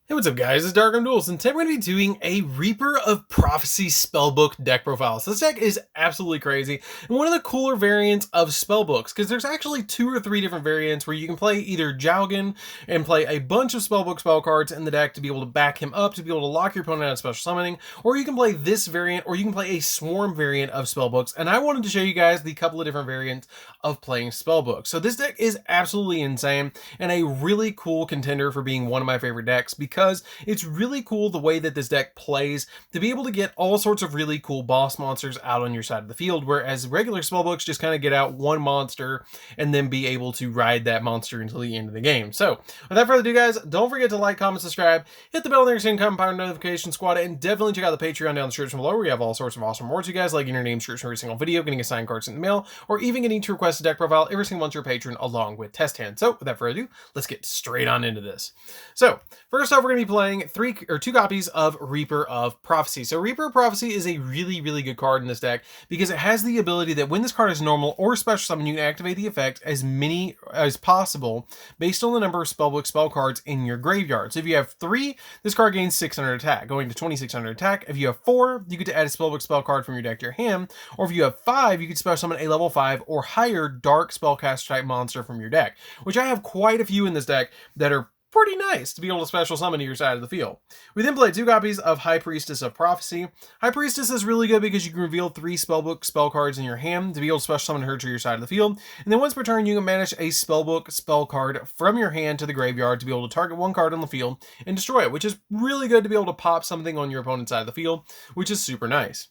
Hey, what's up guys, it's DarkArmedDuelist, and today we're going to be doing a Reaper of Prophecy Spellbook deck profile. So this deck is absolutely crazy, and one of the cooler variants of Spellbooks, because there's actually 2 or 3 different variants where you can play either Yugioh and play a bunch of Spellbook spell cards in the deck to be able to back him up, to be able to lock your opponent out of special summoning, or you can play this variant, or you can play a Swarm variant of Spellbooks, and I wanted to show you guys the couple of different variants of playing Spellbooks. So this deck is absolutely insane, and a really cool contender for being one of my favorite decks, because it's really cool the way that this deck plays to be able to get all sorts of really cool boss monsters out on your side of the field, whereas regular spellbooks just kind of get out one monster and then be able to ride that monster until the end of the game. So without further ado guys, don't forget to like, comment, subscribe, hit the bell there so you can come power notification squad, and definitely check out the Patreon down in the description below where we have all sorts of awesome rewards you guys, like getting your name searched for every single video, getting assigned cards in the mail, or even getting to request a deck profile every single month you're a patron along with test hands. So without further ado, let's get straight on into this. So first off, we're going to be playing 2 copies of Reaper of Prophecy. So Reaper of Prophecy is a really good card in this deck because it has the ability that when this card is normal or special summon, you can activate the effect as many as possible based on the number of Spellbook spell cards in your graveyard. So if you have 3, this card gains 600 attack, going to 2600 attack. If you have 4, you get to add a Spellbook spell card from your deck to your hand, or if you have 5, you can special summon a level 5 or higher dark spellcaster type monster from your deck, which I have quite a few in this deck that are pretty nice to be able to special summon to your side of the field. We then play 2 copies of High Priestess of Prophecy. High Priestess is really good because you can reveal 3 Spellbook spell cards in your hand to be able to special summon her to your side of the field, and then once per turn you can banish a Spellbook spell card from your hand to the graveyard to be able to target 1 card on the field and destroy it, which is really good to be able to pop something on your opponent's side of the field, which is super nice.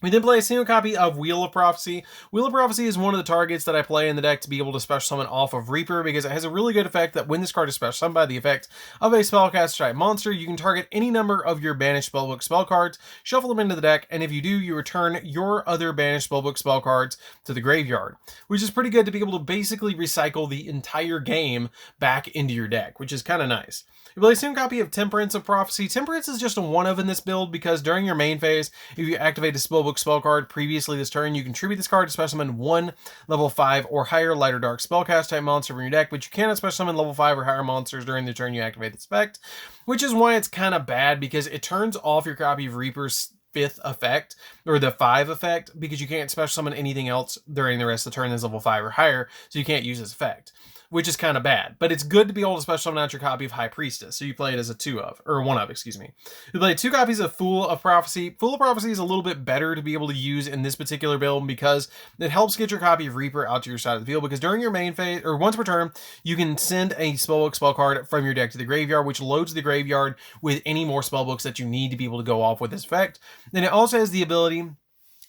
We then play a single copy of Wheel of Prophecy. Wheel of Prophecy is one of the targets that I play in the deck to be able to special summon off of Reaper because it has a really good effect that when this card is special summoned by the effect of a spellcaster type monster, you can target any number of your banished Spellbook spell cards, shuffle them into the deck, and if you do, you return your other banished Spellbook spell cards to the graveyard, which is pretty good to be able to basically recycle the entire game back into your deck, which is kind of nice. We play a single copy of Temperance of Prophecy. Temperance is just a 1-of in this build because during your main phase, if you activate a Spellbook spell card previously this turn, you can tribute this card to special summon 1 level 5 or higher lighter dark spellcast type monster from your deck, but you cannot special summon level 5 or higher monsters during the turn you activate this effect, which is why it's kind of bad because it turns off your copy of Reaper's 5th effect, or the 5 effect, because you can't special summon anything else during the rest of the turn that's level 5 or higher, so you can't use this effect, which is kind of bad. But it's good to be able to special summon out your copy of High Priestess, so you play it as a 2-of, or 1-of, excuse me. We play 2 copies of Fool of Prophecy. Fool of Prophecy is a little bit better to be able to use in this particular build because it helps get your copy of Reaper out to your side of the field, because during your main phase, or once per turn, you can send a Spellbook spell card from your deck to the graveyard, which loads the graveyard with any more Spellbooks that you need to be able to go off with this effect. And it also has the ability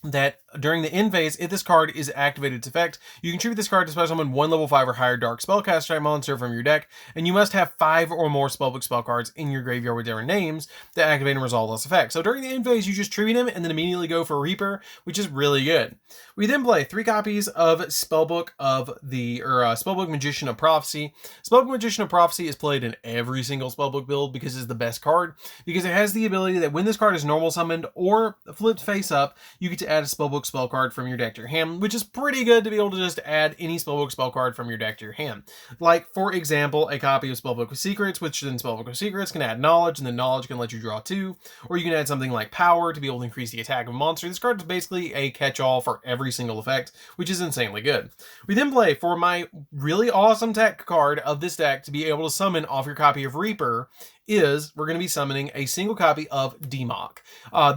that during the end phase, if this card is activated its effect, you can tribute this card to special summon 1 level 5 or higher dark spellcaster type monster from your deck, and you must have 5 or more Spellbook spell cards in your graveyard with different names to activate and resolve this effect. So during the end phase, you just tribute him and then immediately go for Reaper, which is really good. We then play 3 copies of Spellbook of the, Spellbook Magician of Prophecy. Spellbook Magician of Prophecy is played in every single Spellbook build because it's the best card, because it has the ability that when this card is normal summoned or flipped face up, you get to add a Spellbook spell card from your deck to your hand, which is pretty good to be able to just add any Spellbook spell card from your deck to your hand. Like, for example, a copy of Spellbook of Secrets, which then Spellbook of Secrets can add Knowledge, and then Knowledge can let you draw 2, or you can add something like Power to be able to increase the attack of a monster. This card is basically a catch-all for every single effect, which is insanely good. We then play for my really awesome tech card of this deck to be able to summon off your copy of Reaper is we're going to be summoning a single copy of Demok.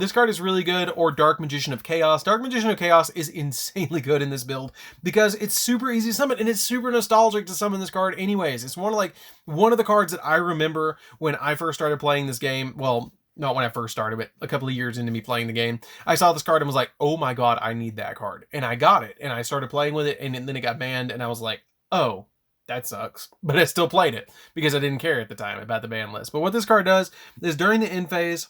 This card is really good, or Dark Magician of Chaos. Dark Magician of Chaos is insanely good in this build because it's super easy to summon, and it's super nostalgic to summon this card anyways. It's one of the cards that I remember when I first started playing this game. Well, not when I first started, but a couple of years into me playing the game. I saw this card and was like, oh my god, I need that card. And I got it, and I started playing with it, and then it got banned, and I was like, oh, that sucks. But I still played it because I didn't care at the time about the ban list. But what this card does is during the end phase,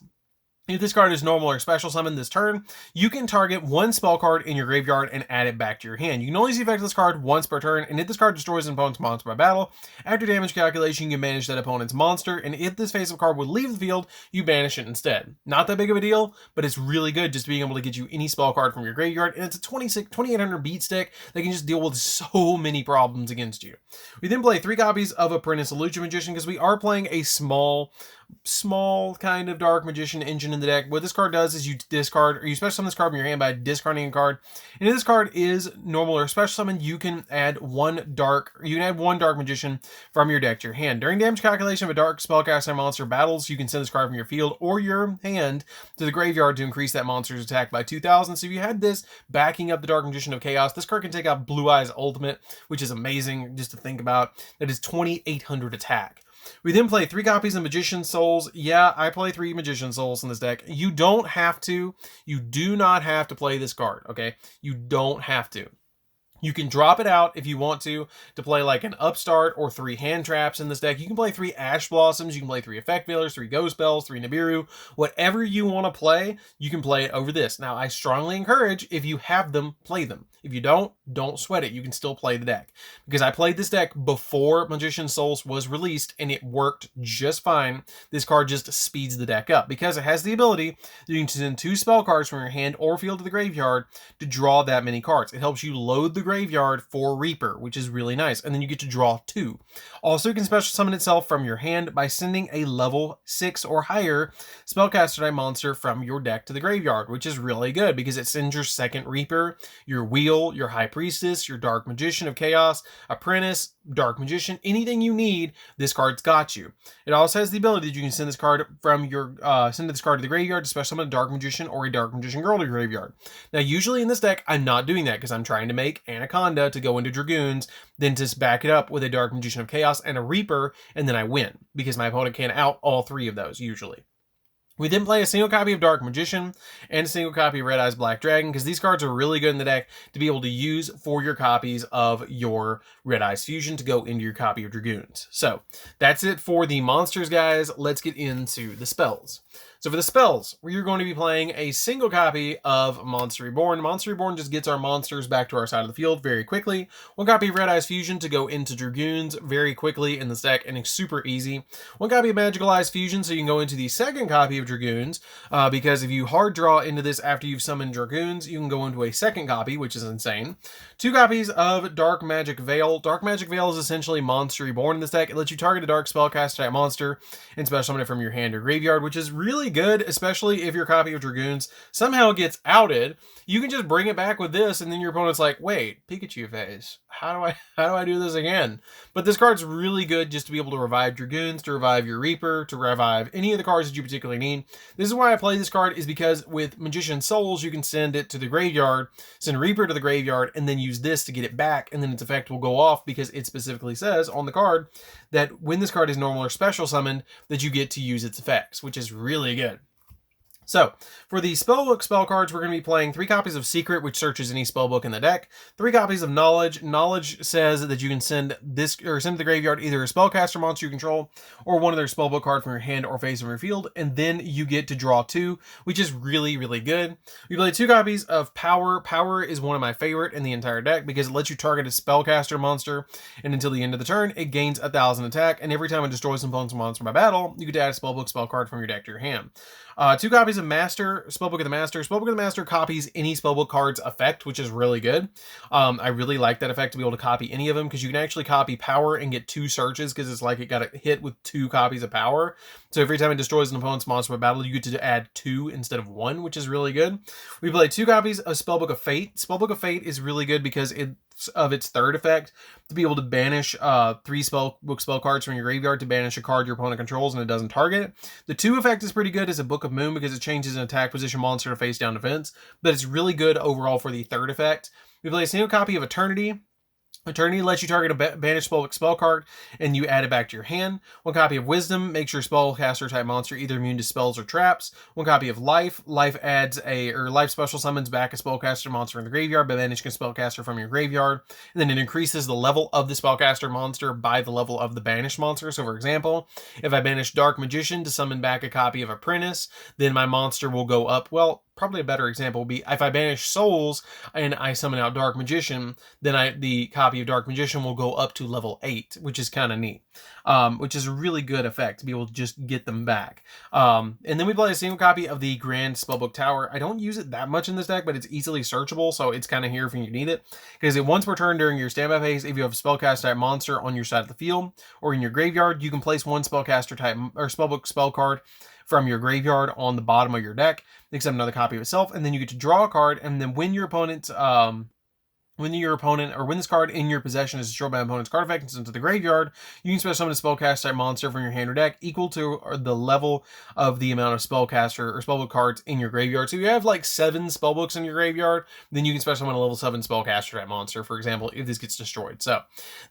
if this card is normal or special summon this turn, you can target 1 spell card in your graveyard and add it back to your hand. You can only use the effect of this card once per turn, and if this card destroys an opponent's monster by battle, after damage calculation, you can banish that opponent's monster, and if this face-up card would leave the field, you banish it instead. Not that big of a deal, but it's really good just being able to get you any spell card from your graveyard, and it's a 2800 beat stick that can just deal with so many problems against you. We then play 3 copies of Apprentice Illusion Magician because we are playing a small small kind of Dark Magician engine in the deck. What this card does is you discard, or you special summon this card from your hand by discarding a card. And if this card is normal or special summon, you can add one Dark Magician from your deck to your hand. During damage calculation of a Dark spellcaster monster battles, you can send this card from your field or your hand to the graveyard to increase that monster's attack by 2,000. So if you had this backing up the Dark Magician of Chaos, this card can take out Blue Eyes Ultimate, which is amazing just to think about. That is 2,800 attack. We then play 3 copies of Magician Souls. Yeah, I play 3 Magician Souls in this deck. You don't have to. You do not have to play this card, okay? You don't have to. You can drop it out if you want to play like an Upstart or 3 Hand Traps in this deck. You can play 3 Ash Blossoms, you can play 3 Effect Veilers, 3 Ghost Bells, 3 Nibiru. Whatever you want to play, you can play it over this. Now, I strongly encourage, if you have them, play them. If you don't sweat it. You can still play the deck. Because I played this deck before Magician Souls was released, and it worked just fine. This card just speeds the deck up, because it has the ability that you can send 2 spell cards from your hand or field to the graveyard to draw that many cards. It helps you load the graveyard for Reaper, which is really nice. And then you get to draw 2. Also, it can special summon itself from your hand by sending a level 6 or higher spellcaster type monster from your deck to the graveyard, which is really good because it sends your second Reaper, your Wheel, your High Priestess, your Dark Magician of Chaos, Apprentice, Dark Magician, anything you need, this card's got you. It also has the ability that you can send this card from your send this card to the graveyard to special summon a Dark Magician or a Dark Magician Girl to your graveyard. Now, usually in this deck, I'm not doing that because I'm trying to make Anaconda to go into Dragoons, then just back it up with a Dark Magician of Chaos and a Reaper, and then I win because my opponent can out all 3 of those usually. We then play a single copy of Dark Magician and a single copy of Red Eyes Black Dragon, because these cards are really good in the deck to be able to use for your copies of your Red Eyes Fusion to go into your copy of Dragoons. So that's it for the monsters, guys. Let's get into the spells. So for the spells, we're going to be playing a single copy of Monster Reborn. Monster Reborn just gets our monsters back to our side of the field very quickly. 1 copy of Red Eyes Fusion to go into Dragoons very quickly in this deck, and it's super easy. 1 copy of Magical Eyes Fusion so you can go into the second copy of Dragoons, because if you hard draw into this after you've summoned Dragoons, you can go into a second copy, which is insane. 2 copies of Dark Magic Veil. Dark Magic Veil is essentially Monster Reborn in this deck. It lets you target a Dark Spellcaster type monster and special summon it from your hand or graveyard, which is really good, especially if your copy of Dragoons somehow gets outed. You can just bring it back with this, and then your opponent's like, wait, Pikachu phase. How do I do this again? But this card's really good just to be able to revive Dragoons, to revive your Reaper, to revive any of the cards that you particularly need. This is why I play this card, is because with Magician Souls, you can send it to the graveyard, send Reaper to the graveyard, and then use this to get it back, and then its effect will go off because it specifically says on the card that when this card is normal or special summoned, that you get to use its effects, which is really good. So, for the Spellbook spell cards, we're going to be playing 3 copies of Secret, which searches any spellbook in the deck. 3 copies of Knowledge. Knowledge says that you can send to the graveyard either a spellcaster monster you control or one of their spellbook card from your hand or face from your field, and then you get to draw 2, which is really, really good. We play 2 copies of Power. Power is one of my favorite in the entire deck because it lets you target a spellcaster monster, and until the end of the turn, it gains 1,000 attack, and every time it destroys an opponent's monster by battle, you get to add a spellbook spell card from your deck to your hand. 2 copies of Master, Spellbook of the Master. Spellbook of the Master copies any spellbook card's effect, which is really good. I really like that effect to be able to copy any of them, because you can actually copy Power and get 2 searches, because it's like it got a hit with 2 copies of Power. So every time it destroys an opponent's monster by battle, you get to add 2 instead of 1, which is really good. We play 2 copies of Spellbook of Fate. Spellbook of Fate is really good because of its third effect, to be able to banish 3 spellbook spell cards from your graveyard to banish a card your opponent controls and it doesn't target it. The 2 effect is pretty good as a Book of Moon because it changes an attack position monster to face down defense, but it's really good overall for the third effect. We play a single copy of Eternity. Eternity lets you target a banished spellbook spell card, and you add it back to your hand. 1 copy of Wisdom makes your spellcaster type monster either immune to spells or traps. 1 copy of Life. Life adds Life special summons back a spellcaster monster in the graveyard by banishing a spellcaster from your graveyard. And then it increases the level of the spellcaster monster by the level of the banished monster. So for example, if I banish Dark Magician to summon back a copy of Apprentice, then my monster will go up, well, probably a better example would be if I banish souls and I summon out Dark Magician, then the copy of Dark Magician will go up to level 8, which is kind of neat. Which is a really good effect to be able to just get them back. And then we play a single copy of the Grand Spellbook Tower. I don't use it that much in this deck, but it's easily searchable, so it's kind of here if you need it. Because once per turn during your standby phase, if you have a spellcast type monster on your side of the field or in your graveyard, you can place one spellcaster type or spellbook spell card from your graveyard on the bottom of your deck, except another copy of itself, and then you get to draw a card, and then when this card in your possession is destroyed by an opponent's card effect and sent to the graveyard, you can special summon a spellcast type monster from your hand or deck equal to the level of the amount of spellcaster or spellbook cards in your graveyard. So if you have like 7 spellbooks in your graveyard, then you can special summon a level 7 spellcaster type monster, for example, if this gets destroyed. So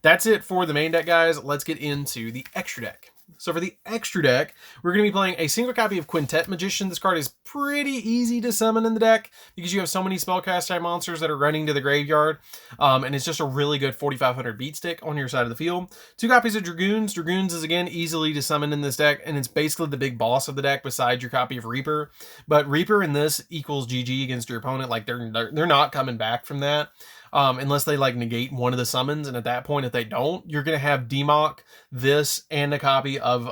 that's it for the main deck, guys. Let's get into the extra deck. So for the extra deck, we're going to be playing a single copy of Quintet Magician. This card is pretty easy to summon in the deck because you have so many spellcast type monsters that are running to the graveyard. And it's just a really good 4,500 beat stick on your side of the field. 2 copies of Dragoons. Dragoons is, again, easily to summon in this deck, and it's basically the big boss of the deck besides your copy of Reaper. But Reaper in this equals GG against your opponent. Like, they're not coming back from that. Unless they like negate one of the summons, and at that point, if they don't, you're gonna have Demock, this, and a copy of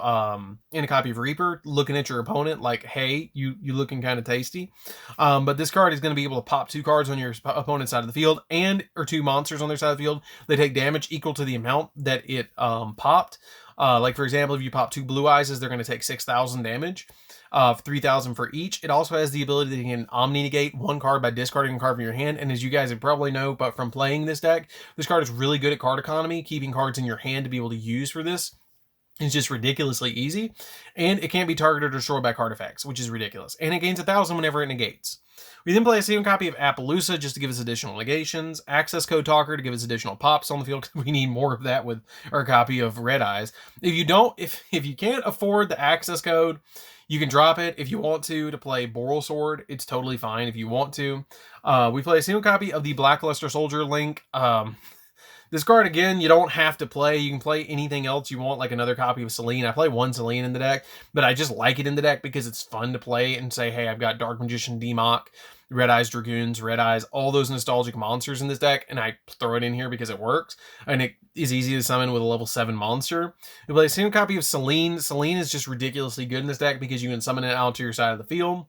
Reaper looking at your opponent like, hey, you looking kind of tasty. But this card is gonna be able to pop 2 cards on your opponent's side of the field, or 2 monsters on their side of the field. They take damage equal to the amount that it popped. Like for example, if you pop 2 Blue Eyes, they're gonna take 6,000 damage. 3,000 for each. It also has the ability that you can omni-negate 1 card by discarding a card from your hand, and as you guys probably know, but from playing this deck, this card is really good at card economy, keeping cards in your hand to be able to use for this. It's just ridiculously easy, and it can't be targeted or destroyed by card effects, which is ridiculous, and it gains 1,000 whenever it negates. We then play a single copy of Appaloosa just to give us additional negations, Access Code Talker to give us additional pops on the field, because we need more of that with our copy of Red Eyes. If you can't afford the Access Code, you can drop it if you want to play Boral Sword. It's totally fine if you want to. We play a single copy of the Blackluster Soldier Link. This card, again, you don't have to play. You can play anything else you want, like another copy of Selene. I play 1 Selene in the deck, but I just like it in the deck because it's fun to play and say, hey, I've got Dark Magician, Demock, Red Eyes Dragoons, Red Eyes, all those nostalgic monsters in this deck, and I throw it in here because it works, and it is easy to summon with a level 7 monster. We play a single copy of Selene. Selene is just ridiculously good in this deck because you can summon it out to your side of the field,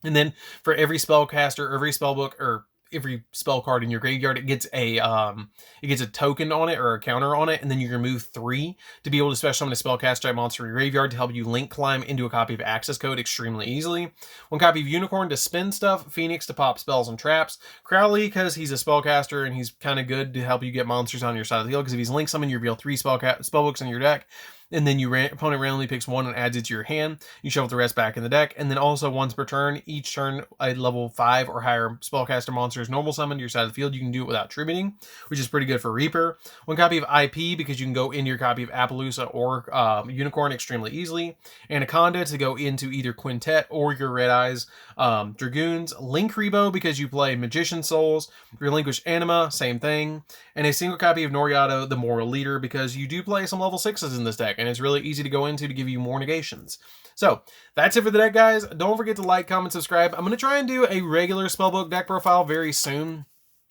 and then for every spellcaster, every spellbook, or every spell card in your graveyard, it gets a token on it or a counter on it, and then you remove 3 to be able to special summon a spellcast type monster in your graveyard to help you link climb into a copy of Access Code extremely easily. 1 copy of Unicorn to spin stuff, Phoenix to pop spells and traps, Crowley because he's a spellcaster and he's kind of good to help you get monsters on your side of the field, because if he's link summon, you reveal 3 spellbooks in your deck, and then your opponent randomly picks 1 and adds it to your hand. You shuffle the rest back in the deck, and then also once per turn, each turn a level 5 or higher spellcaster monster is normal summoned to your side of the field. You can do it without tributing, which is pretty good for Reaper. 1 copy of IP because you can go into your copy of Appaloosa or Unicorn extremely easily. Anaconda to go into either Quintet or your Red Eyes Dragoons. Link Rebo because you play Magician Souls. Relinquish Anima, same thing. And a single copy of Noriado, the Moral Leader, because you do play some level 6s in this deck, and it's really easy to go into to give you more negations. So that's it for the deck, guys. Don't forget to like, comment, subscribe. I'm going to try and do a regular Spellbook deck profile very soon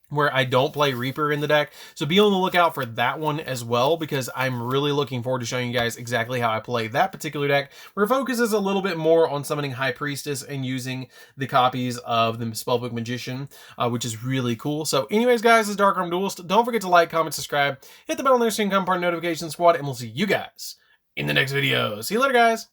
where I don't play Reaper in the deck. So be on the lookout for that one as well, because I'm really looking forward to showing you guys exactly how I play that particular deck, where it focuses a little bit more on summoning High Priestess and using the copies of the Spellbook Magician, which is really cool. So anyways, guys, this is DarkArmedDuelist. Don't forget to like, comment, subscribe, hit the bell on there so you can become part of the notification squad, and we'll see you guys in the next video. See you later, guys.